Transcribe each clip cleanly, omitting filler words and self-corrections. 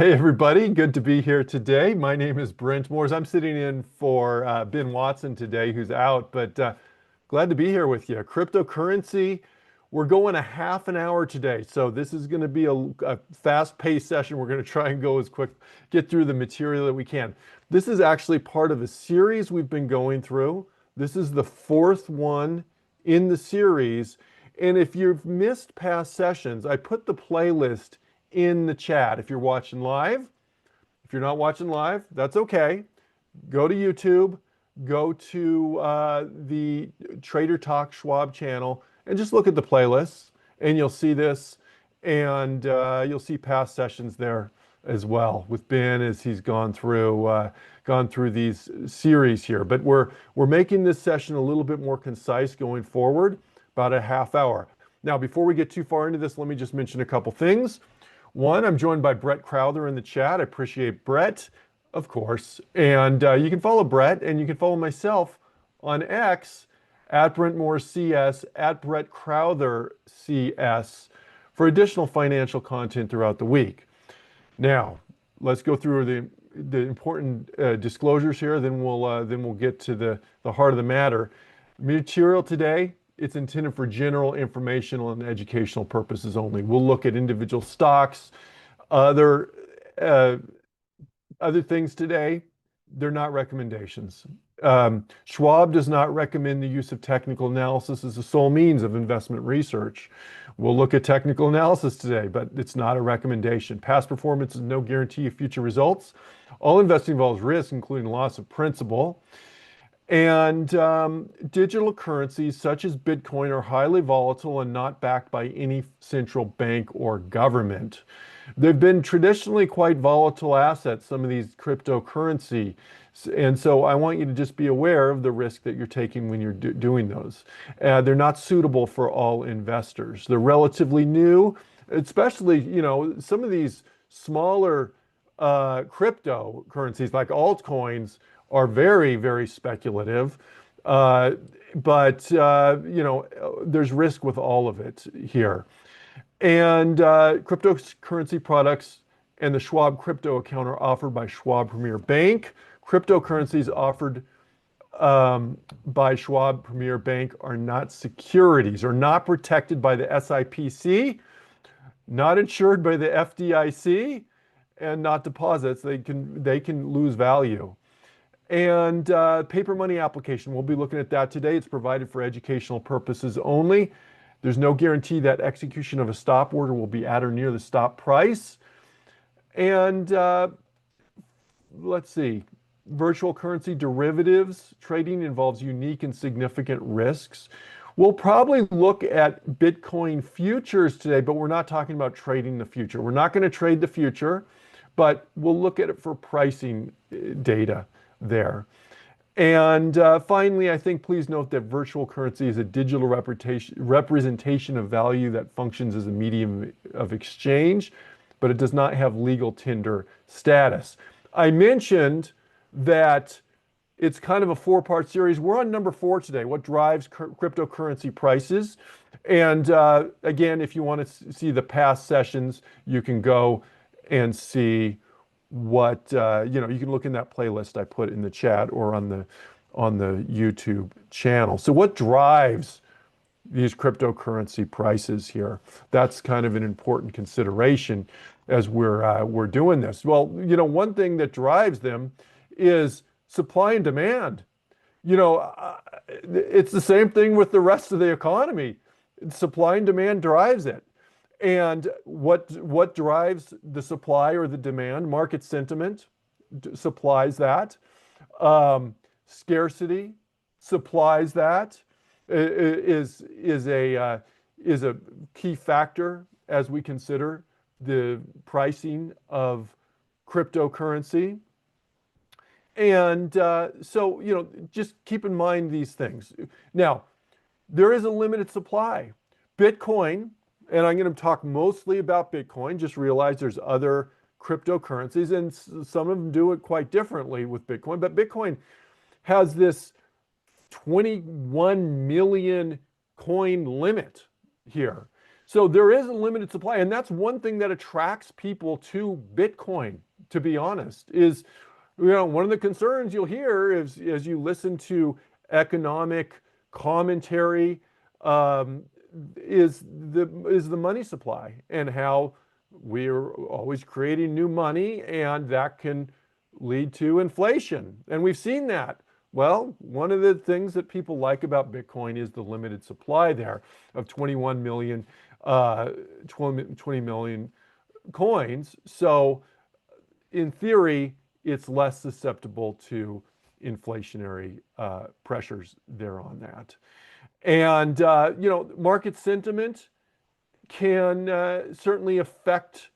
Hey everybody, good to be here today. My name is Brent Moores. I'm sitting in for Ben Watson today, who's out, but glad to be here with you. Cryptocurrency, we're going a half an hour today, so this is going to be a fast-paced session. We're going to try and go as quick, get through the material that we can. This is actually part of a series we've been going through. This is the fourth one in the series, and if you've missed past sessions, I put the playlist in the chat if you're watching live. If you're not watching live, that's okay. Go to YouTube, go to the Trader Talk Schwab channel, and just look at the playlists, and you'll see this, and you'll see past sessions there as well with Ben as he's gone through these series here. But we're making this session a little bit more concise going forward, about a half hour. Now, before we get too far into this, let me just mention a couple things. One, I'm joined by Brett Crowther in the chat. I appreciate Brett, of course. And you can follow Brett and you can follow myself on X at Brent Moore CS, at Brett Crowther CS for additional financial content throughout the week. Now, let's go through the important disclosures here. Then we'll get to the heart of the matter. Material today, it's intended for general informational and educational purposes only. We'll look at individual stocks, other things today. They're not recommendations. Schwab does not recommend the use of technical analysis as the sole means of investment research. We'll look at technical analysis today, but it's not a recommendation. Past performance is no guarantee of future results. All investing involves risk, including loss of principal. And digital currencies such as Bitcoin are highly volatile and not backed by any central bank or government. They've been traditionally quite volatile assets, some of these cryptocurrency. And so I want you to just be aware of the risk that you're taking when you're doing those. They're not suitable for all investors. They're relatively new, especially, some of these smaller cryptocurrencies like altcoins are very, very speculative. There's risk with all of it here. And cryptocurrency products and the Schwab crypto account are offered by Schwab Premier Bank. Cryptocurrencies offered by Schwab Premier Bank are not securities, are not protected by the SIPC, not insured by the FDIC, and not deposits. They can lose value. And paper money application, we'll be looking at that today. It's provided for educational purposes only. There's no guarantee that execution of a stop order will be at or near the stop price. And let's see, virtual currency derivatives trading involves unique and significant risks. We'll probably look at Bitcoin futures today, but we're not talking about trading the future. We're not going to trade the future, but we'll look at it for pricing data there. And finally, I think please note that virtual currency is a digital representation of value that functions as a medium of exchange, but it does not have legal tender status. I mentioned that it's kind of a four-part series. We're on number 4 today, what drives cryptocurrency prices. And again, if you want to see the past sessions, you can go and see what you can look in that playlist I put in the chat or on the YouTube channel. So what drives these cryptocurrency prices here? That's kind of an important consideration as we're doing this. Well, one thing that drives them is supply and demand. It's the same thing with the rest of the economy. Supply and demand drives it. And what drives the supply or the demand? Market sentiment supplies that. Scarcity supplies that. Is a key factor as we consider the pricing of cryptocurrency. And so just keep in mind these things. Now, there is a limited supply. Bitcoin. And I'm going to talk mostly about Bitcoin. Just realize there's other cryptocurrencies, and some of them do it quite differently with Bitcoin. But Bitcoin has this 21 million coin limit here. So there is a limited supply, and that's one thing that attracts people to Bitcoin, to be honest, is, one of the concerns you'll hear is as you listen to economic commentary, um, is the money supply and how we're always creating new money, and that can lead to inflation. And we've seen that. Well, one of the things that people like about Bitcoin is the limited supply there of 21 million, 20 million coins. So in theory, it's less susceptible to inflationary pressures there on that. And market sentiment can certainly affect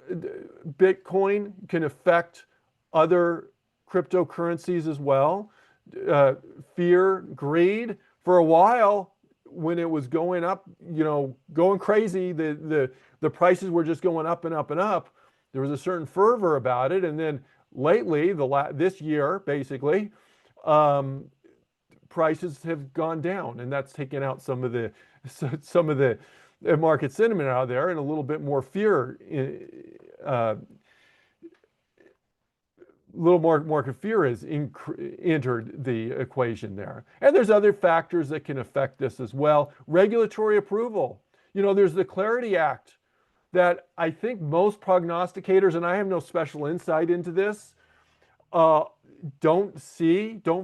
Bitcoin, can affect other cryptocurrencies as well. Fear, greed. For a while, when it was going up, going crazy, the prices were just going up and up and up. There was a certain fervor about it, and then lately, this year basically, prices have gone down, and that's taken out some of the market sentiment out there, and a little bit more fear. Little more market fear has entered the equation there. And there's other factors that can affect this as well. Regulatory approval. There's the Clarity Act that I think most prognosticators, and I have no special insight into this, don't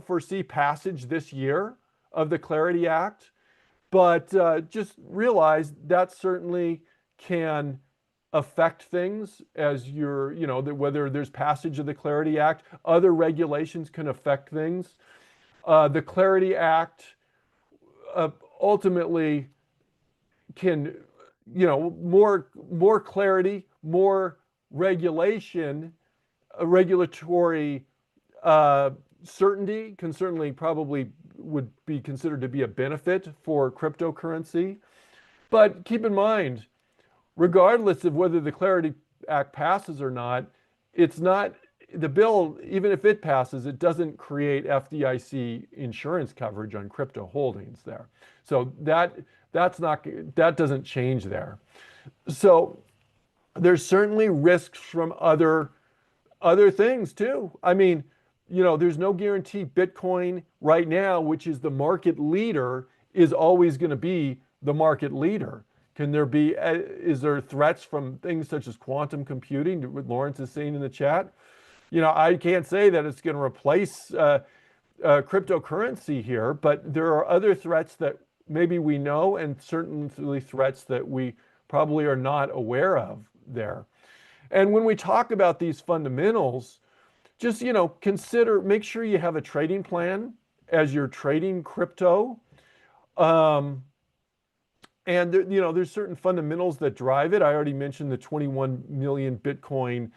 foresee passage this year of the Clarity Act. But just realize that certainly can affect things as whether there's passage of the Clarity Act. Other regulations can affect things. The Clarity Act ultimately can, more clarity, more regulation, regulatory certainty can certainly probably would be considered to be a benefit for cryptocurrency. But keep in mind, regardless of whether the Clarity Act passes or not, it's not the bill, even if it passes, it doesn't create FDIC insurance coverage on crypto holdings there. So that doesn't change there. So there's certainly risks from other things too. I mean, there's no guarantee Bitcoin right now, which is the market leader, is always going to be the market leader. Is there threats from things such as quantum computing, what Lawrence is saying in the chat? I can't say that it's going to replace cryptocurrency here, but there are other threats that maybe we know, and certainly threats that we probably are not aware of there. And when we talk about these fundamentals, just, make sure you have a trading plan as you're trading crypto. And there's certain fundamentals that drive it. I already mentioned the 21 million Bitcoin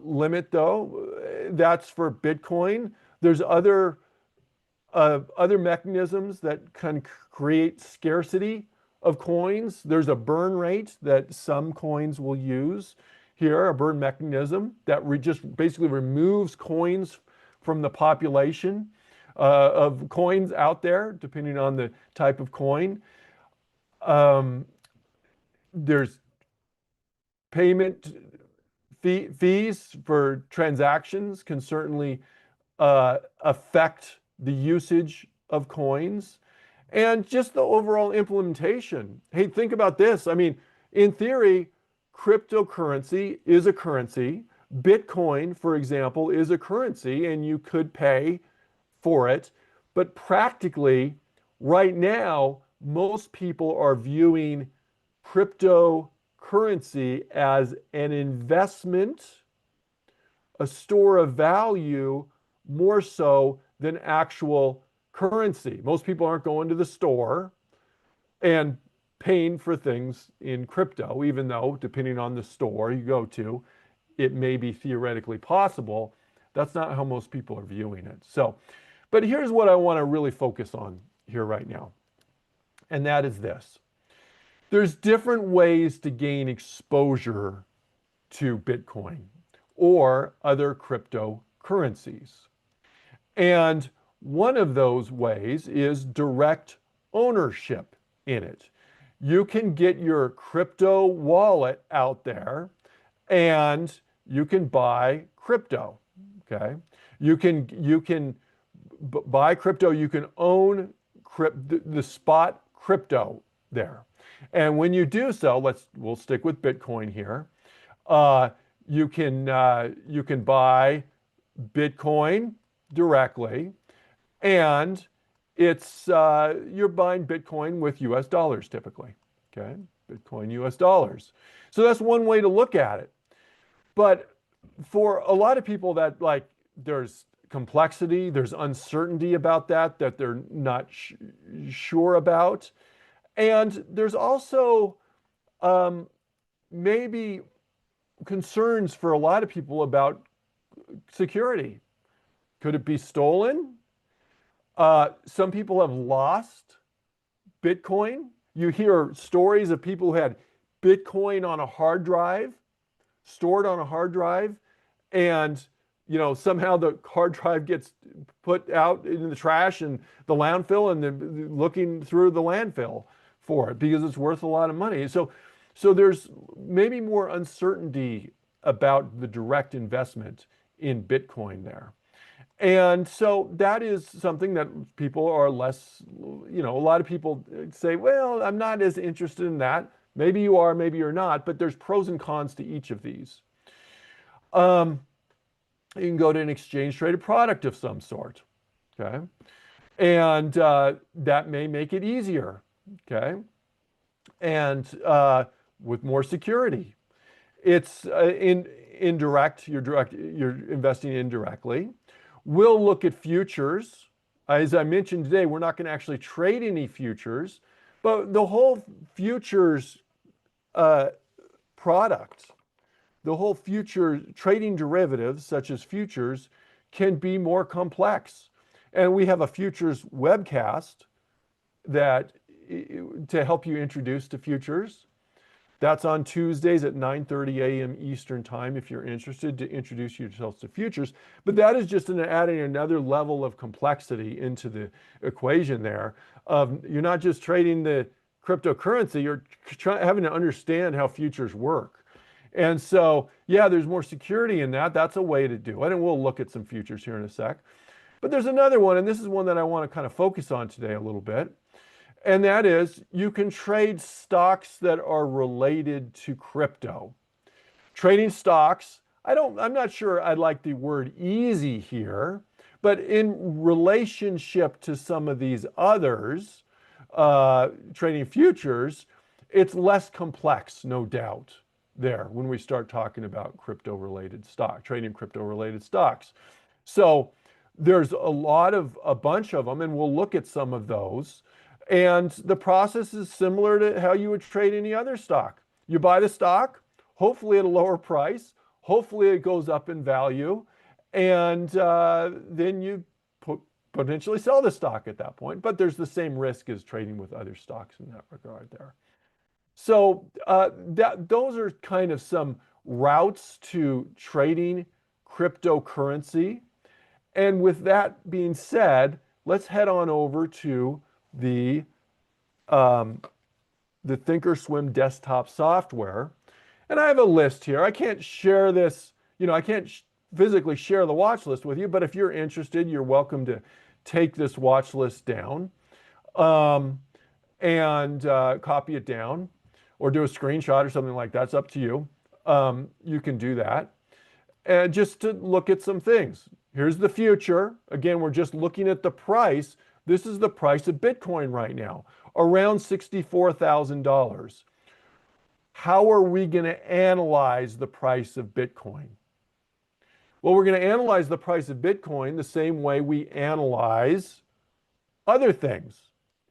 limit, though. That's for Bitcoin. There's other mechanisms that can create scarcity of coins. There's a burn rate that some coins will use here, a burn mechanism that just basically removes coins from the population of coins out there, depending on the type of coin. There's payment fees for transactions can certainly affect the usage of coins, and just the overall implementation. Hey, think about this. I mean, in theory, cryptocurrency is a currency. Bitcoin, for example, is a currency, and you could pay for it. But practically, right now, most people are viewing cryptocurrency as an investment, a store of value, more so than actual currency. Most people aren't going to the store and paying for things in crypto, even though, depending on the store you go to, it may be theoretically possible. That's not how most people are viewing it. So, but here's what I want to really focus on here right now, and that is this. There's different ways to gain exposure to Bitcoin or other cryptocurrencies. And one of those ways is direct ownership in it. you can get your crypto wallet out there and you can buy crypto. Okay. You can buy crypto. You can own the spot crypto there. And when you do so, we'll stick with Bitcoin here. Uh, you can buy Bitcoin directly, and it's you're buying Bitcoin with US dollars typically. Okay, Bitcoin US dollars. So that's one way to look at it. But for a lot of people that like there's complexity, there's uncertainty about that they're not sure about. And there's also um, maybe concerns for a lot of people about security. Could it be stolen? Some people have lost Bitcoin. You hear stories of people who had Bitcoin on a hard drive, stored on a hard drive, and somehow the hard drive gets put out in the trash and the landfill, and they're looking through the landfill for it because it's worth a lot of money. So there's maybe more uncertainty about the direct investment in Bitcoin there. And so that is something that people are less, a lot of people say, well, I'm not as interested in that. Maybe you are, maybe you're not, but there's pros and cons to each of these. You can go to an exchange traded product of some sort, okay? And that may make it easier, okay? And with more security. It's indirect, you're investing indirectly. We'll look at futures. As I mentioned today, we're not going to actually trade any futures, but the whole futures product, the whole future trading derivatives, such as futures, can be more complex. And we have a futures webcast that to help you introduce to futures. That's on Tuesdays at 9:30 a.m. Eastern Time if you're interested to introduce yourselves to futures. But that is just adding another level of complexity into the equation there. You're not just trading the cryptocurrency, you're having to understand how futures work. And so, yeah, there's more security in that. That's a way to do it. And we'll look at some futures here in a sec. But there's another one, and this is one that I want to kind of focus on today a little bit. And that is, you can trade stocks that are related to crypto. Trading stocks, I'm not sure I like the word easy here, but in relationship to some of these others, trading futures, it's less complex, no doubt, there when we start talking about crypto-related stock, trading crypto-related stocks. So there's a bunch of them, and we'll look at some of those. And the process is similar to how you would trade any other stock. You buy the stock, hopefully at a lower price, hopefully it goes up in value, and then you potentially sell the stock at that point. But there's the same risk as trading with other stocks in that regard there. So those are kind of some routes to trading cryptocurrency. And with that being said, let's head on over to the Thinkorswim desktop software. And I have a list here. I can't share this, I can't physically share the watch list with you, but if you're interested, you're welcome to take this watch list down and copy it down or do a screenshot or something like that. It's up to you. You can do that. And just to look at some things. Here's the future. Again, we're just looking at the price. This is the price of Bitcoin right now, around $64,000. How are we going to analyze the price of Bitcoin? Well, we're going to analyze the price of Bitcoin the same way we analyze other things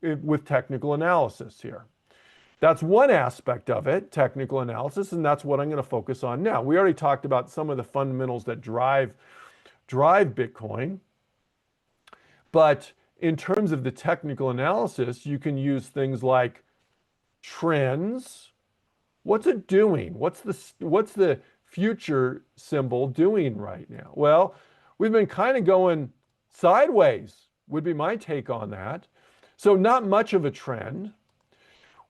with technical analysis here. That's one aspect of it, technical analysis, and that's what I'm going to focus on now. We already talked about some of the fundamentals that drive Bitcoin, but in terms of the technical analysis, you can use things like trends. What's it doing? What's the future symbol doing right now? Well, we've been kind of going sideways, would be my take on that. So not much of a trend.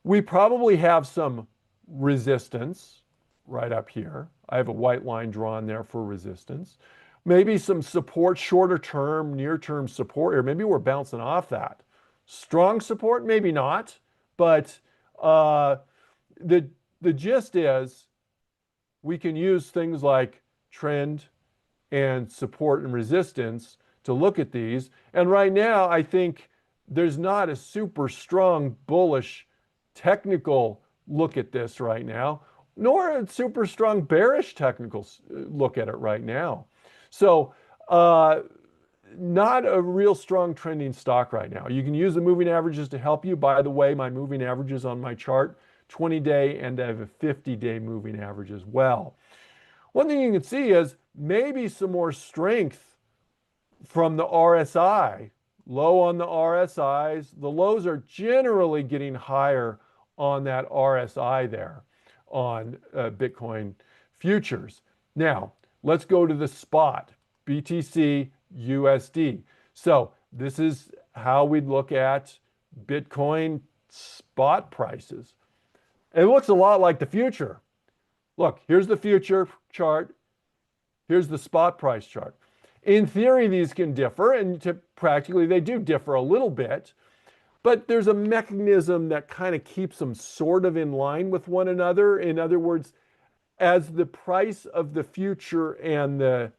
We probably have some resistance right up here. I have a white line drawn there for resistance. Maybe some support, shorter term, near term support here. Maybe we're bouncing off that. Strong support, maybe not. But uh, the the gist is we can use things like trend and support and resistance to look at these. And right now, I think there's not a super strong bullish technical look at this right now, nor a super strong bearish technical look at it right now. So, not a real strong trending stock right now. You can use the moving averages to help you. By the way, my moving averages on my chart, 20-day, and I have a 50-day moving average as well. One thing you can see is maybe some more strength from the RSI. Low on the RSIs. The lows are generally getting higher on that RSI there on Bitcoin futures. Now, let's go to the spot, BTC USD. So this is how we look at Bitcoin spot prices. It looks a lot like the future. Look, here's the future chart. Here's the spot price chart. In theory, these can differ, and practically they do differ a little bit, but there's a mechanism that kind of keeps them sort of in line with one another. In other words, as the price of the future and the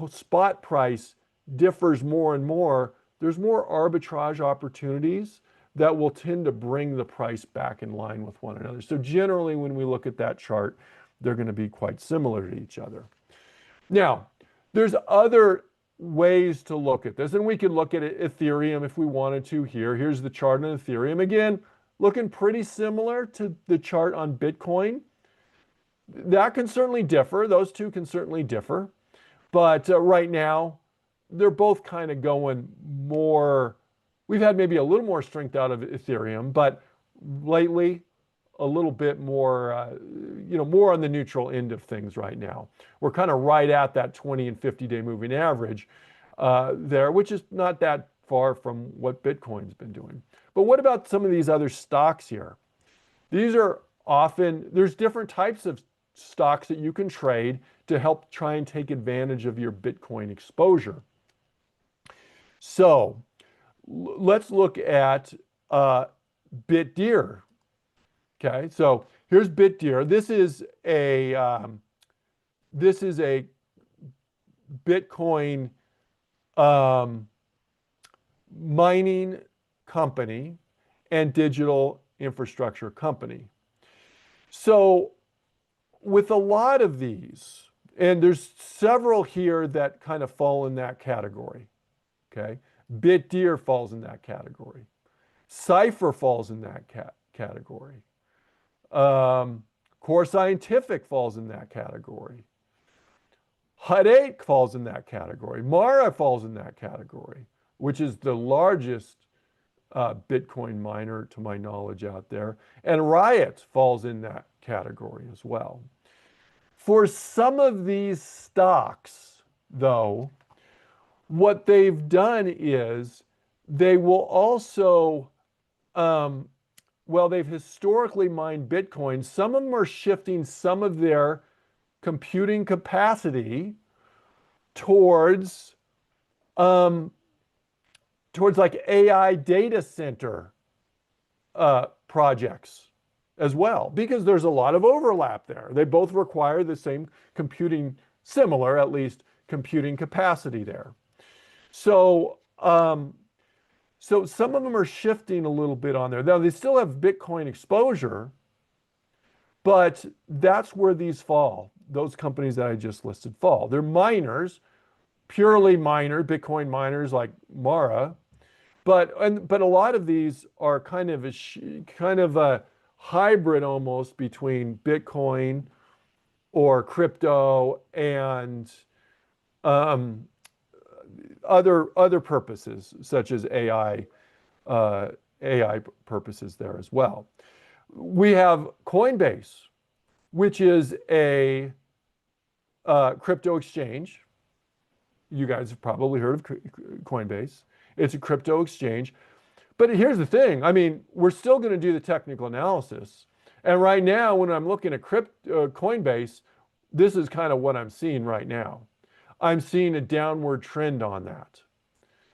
spot price differs more and more, there's more arbitrage opportunities that will tend to bring the price back in line with one another. So generally, when we look at that chart, they're going to be quite similar to each other. Now, there's other ways to look at this, and we can look at Ethereum if we wanted to here. Here's the chart on Ethereum. Again, looking pretty similar to the chart on Bitcoin. That can certainly differ. Those two can certainly differ. But right now, they're both kind of going more. We've had maybe a little more strength out of Ethereum, but lately, a little bit more, more on the neutral end of things right now. We're kind of right at that 20 and 50-day moving average there, which is not that far from what Bitcoin's been doing. But what about some of these other stocks here? These are often, there's different types of stocks that you can trade to help try and take advantage of your Bitcoin exposure. So let's look at BitDeer. Okay, so here's BitDeer. This is a Bitcoin mining company and digital infrastructure company. So with a lot of these, and there's several here that kind of fall in that category. Okay, BitDeer falls in that category. Cipher falls in that category. Core Scientific falls in that category. Hut 8 falls in that category. Mara falls in that category, which is the largest Bitcoin miner to my knowledge out there. And Riot falls in that category as well. For some of these stocks, though, what they've done is they will also, they've historically mined Bitcoin. Some of them are shifting some of their computing capacity towards like AI data center projects as well, because there's a lot of overlap there. They both require the same computing, similar at least, computing capacity there. So, so some of them are shifting a little bit on there. Now, they still have Bitcoin exposure, but that's where these fall. Those companies that I just listed fall. They're miners, purely miner, Bitcoin miners like Mara, but a lot of these are kind of a hybrid almost between Bitcoin or crypto and other purposes such as AI purposes there as well. We have Coinbase, which is a crypto exchange. You guys have probably heard of Coinbase. It's a crypto exchange, But here's the thing. I mean, we're still going to do the technical analysis. And right now, when I'm looking at Coinbase, this is kind of what I'm seeing right now. I'm seeing a downward trend on that.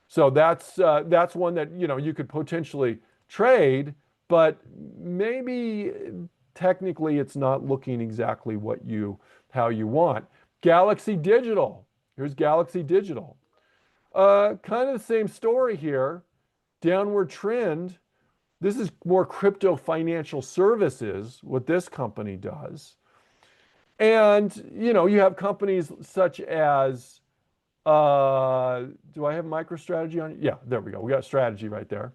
So that's one that, you know, you could potentially trade, but maybe technically it's not looking exactly how you want. Galaxy Digital. Here's Galaxy Digital. Kind of the same story here. Downward trend. This is more crypto financial services, what this company does. And, you know, you have companies such as, do I have MicroStrategy on? Yeah, there we go. We got Strategy right there.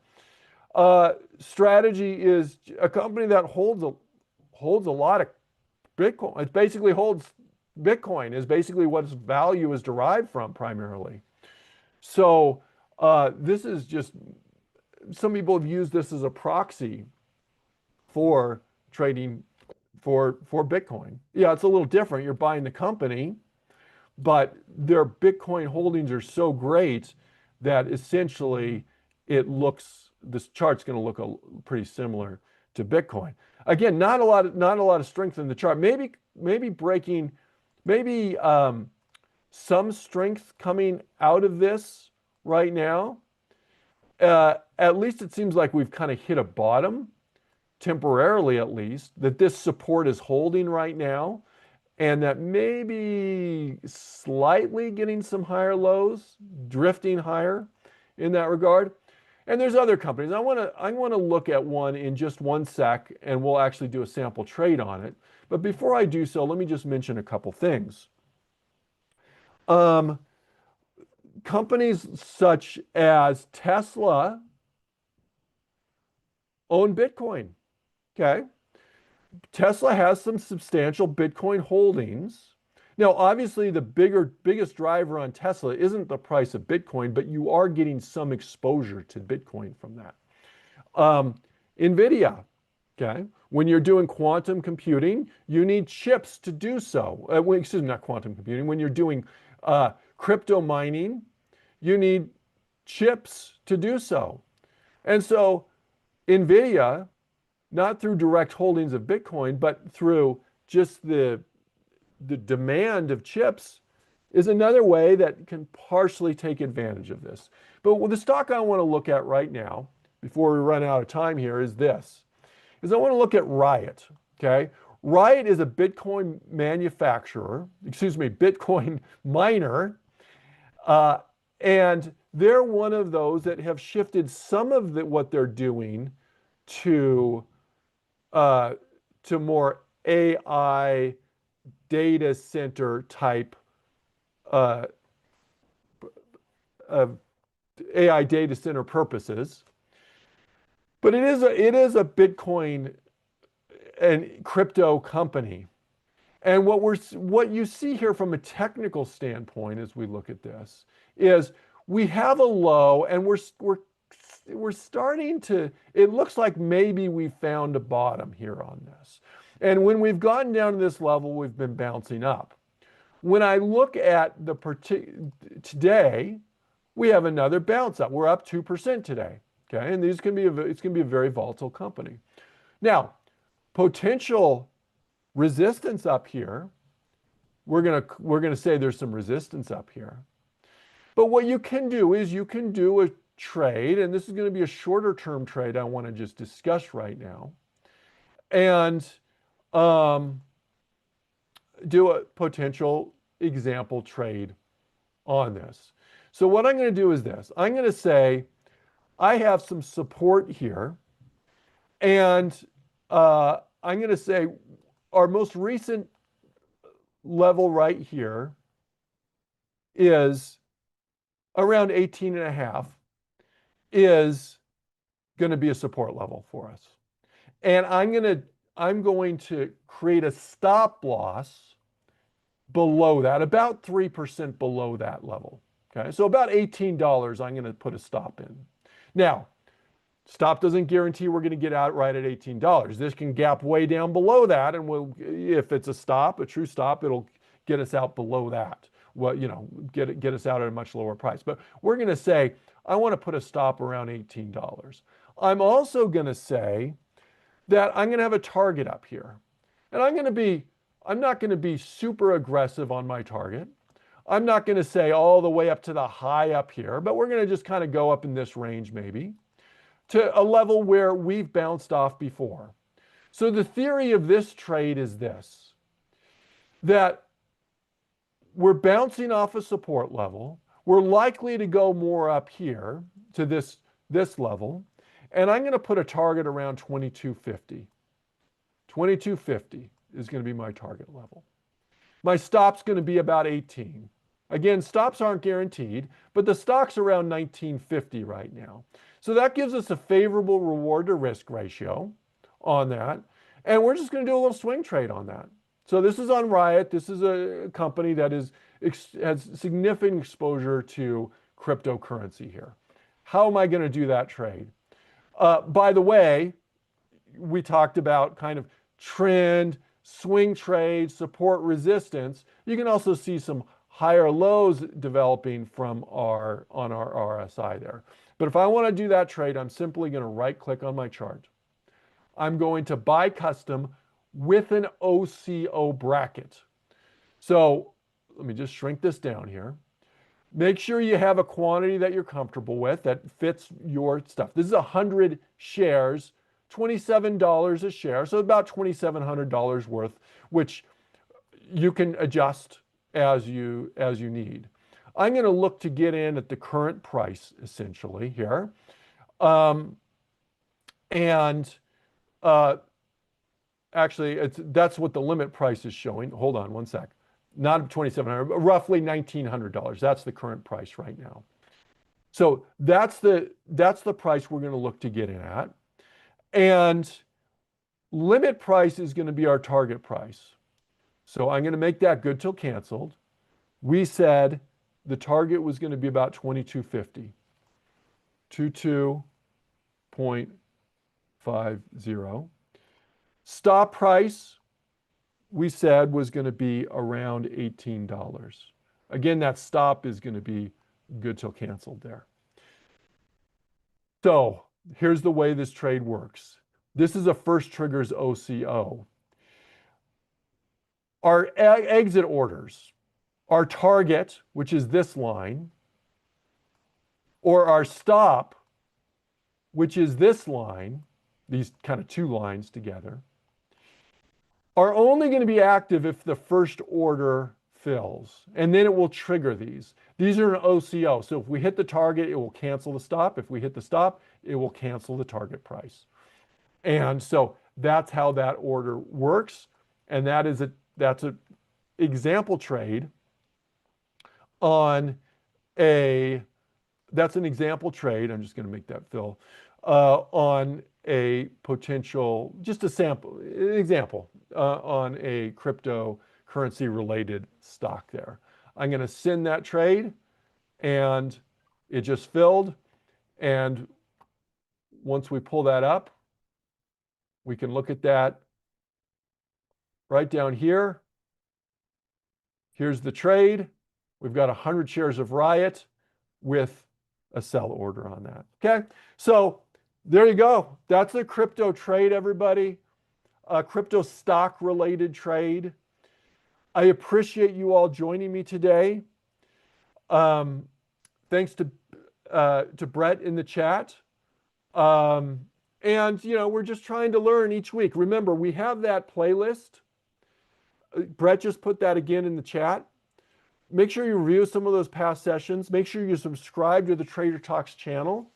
Strategy is a company that holds a lot of Bitcoin. It basically holds Bitcoin, is basically what its value is derived from primarily. So this is just, some people have used this as a proxy for trading for Bitcoin. Yeah, it's a little different. You're buying the company, but their Bitcoin holdings are so great that essentially this chart's going to look pretty similar to Bitcoin. Again, not a lot of strength in the chart. Maybe breaking, some strength coming out of this right now. At least it seems like we've kind of hit a bottom, temporarily at least, that this support is holding right now, and that maybe slightly getting some higher lows, drifting higher in that regard. And there's other companies. I want to look at one in just one sec, and we'll actually do a sample trade on it. But before I do so, let me just mention a couple things. Companies such as Tesla own Bitcoin. Okay. Tesla has some substantial Bitcoin holdings. Now, obviously, the biggest driver on Tesla isn't the price of Bitcoin, but you are getting some exposure to Bitcoin from that. NVIDIA, okay? When you're doing quantum computing, you need chips to do so. Excuse me, not quantum computing. When you're doing crypto mining, you need chips to do so. And so NVIDIA, not through direct holdings of Bitcoin, but through just the demand of chips, is another way that can partially take advantage of this. But the stock I want to look at right now, before we run out of time here, is I want to look at Riot, okay? Riot is a Bitcoin manufacturer, Bitcoin miner, and they're one of those that have shifted some of what they're doing to more AI data center type AI data center purposes. But it is a Bitcoin and crypto company. And what you see here from a technical standpoint as we look at this is we have a low, and we're starting to, it looks like maybe we found a bottom here on this. And when we've gotten down to this level, we've been bouncing up. When I look at today, we have another bounce up. We're up 2% today. Okay, and it's going to be a very volatile company. Now, potential resistance up here. We're gonna say there's some resistance up here. But what you can do is you can do a trade, and this is going to be a shorter term trade I want to just discuss right now, and do a potential example trade on this. So what I'm going to do is this. I'm going to say I have some support here, and I'm going to say our most recent level right here is around 18.5 is going to be a support level for us. And I'm going to create a stop loss below that, about 3% below that level. Okay, so about $18 I'm going to put a stop in. Now, stop doesn't guarantee we're going to get out right at $18. This can gap way down below that, and if it's a stop, a true stop, it'll get us out below that. what, get us out at a much lower price. But we're going to say, I want to put a stop around $18. I'm also going to say that I'm going to have a target up here. And I'm not going to be super aggressive on my target. I'm not going to say all the way up to the high up here, but we're going to just kind of go up in this range maybe to a level where we've bounced off before. So the theory of this trade is this, that we're bouncing off a support level. We're likely to go more up here to this level. And I'm going to put a target around 2250. 2250 is going to be my target level. My stop's going to be about 18. Again, stops aren't guaranteed, but the stock's around 1950 right now. So that gives us a favorable reward to risk ratio on that. And we're just going to do a little swing trade on that. So this is on Riot. This is a company that has significant exposure to cryptocurrency here. How am I going to do that trade? By the way, we talked about kind of trend, swing trade, support, resistance. You can also see some higher lows developing on our RSI there. But if I want to do that trade, I'm simply going to right click on my chart. I'm going to buy custom with an OCO bracket. So let me just shrink this down here. Make sure you have a quantity that you're comfortable with that fits your stuff. This is 100 shares, $27 a share, so about $2,700 worth, which you can adjust as you need. I'm going to look to get in at the current price essentially here. Actually, that's what the limit price is showing. Hold on one sec. Not $2,700, but roughly $1,900. That's the current price right now. So that's the price we're going to look to get in at. And limit price is going to be our target price. So I'm going to make that good till canceled. We said the target was going to be about 2250. 22.50. Stop price, we said, was going to be around $18. Again, that stop is going to be good till canceled there. So here's the way this trade works. This is a first triggers OCO. Our exit orders, our target, which is this line, or our stop, which is this line, these kind of two lines together, are only going to be active if the first order fills, and then it will trigger these. These are an OCO, so if we hit the target, it will cancel the stop. If we hit the stop, it will cancel the target price. And so that's how that order works, and that's an example trade on that's an example trade. I'm just going to make that fill on a potential, just a sample, an example on a cryptocurrency related stock there. I'm going to send that trade and it just filled. And once we pull that up, we can look at that right down here. Here's the trade. We've got 100 shares of Riot with a sell order on that. Okay, so there you go. That's a crypto trade, everybody. A crypto stock related trade. I appreciate you all joining me today. Thanks to Brett in the chat. And we're just trying to learn each week. Remember, we have that playlist. Brett just put that again in the chat. Make sure you review some of those past sessions. Make sure you subscribe to the Trader Talks channel.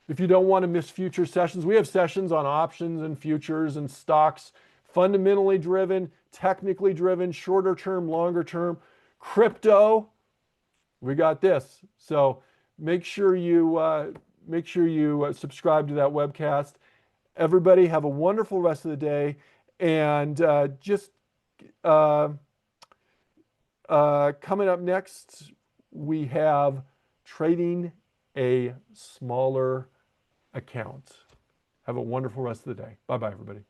If you don't want to miss future sessions, we have sessions on options and futures and stocks, fundamentally driven, technically driven, shorter term, longer term, crypto. We got this. So make sure you subscribe to that webcast. Everybody have a wonderful rest of the day, and coming up next, we have trading a smaller account. Have a wonderful rest of the day. Bye-bye, everybody.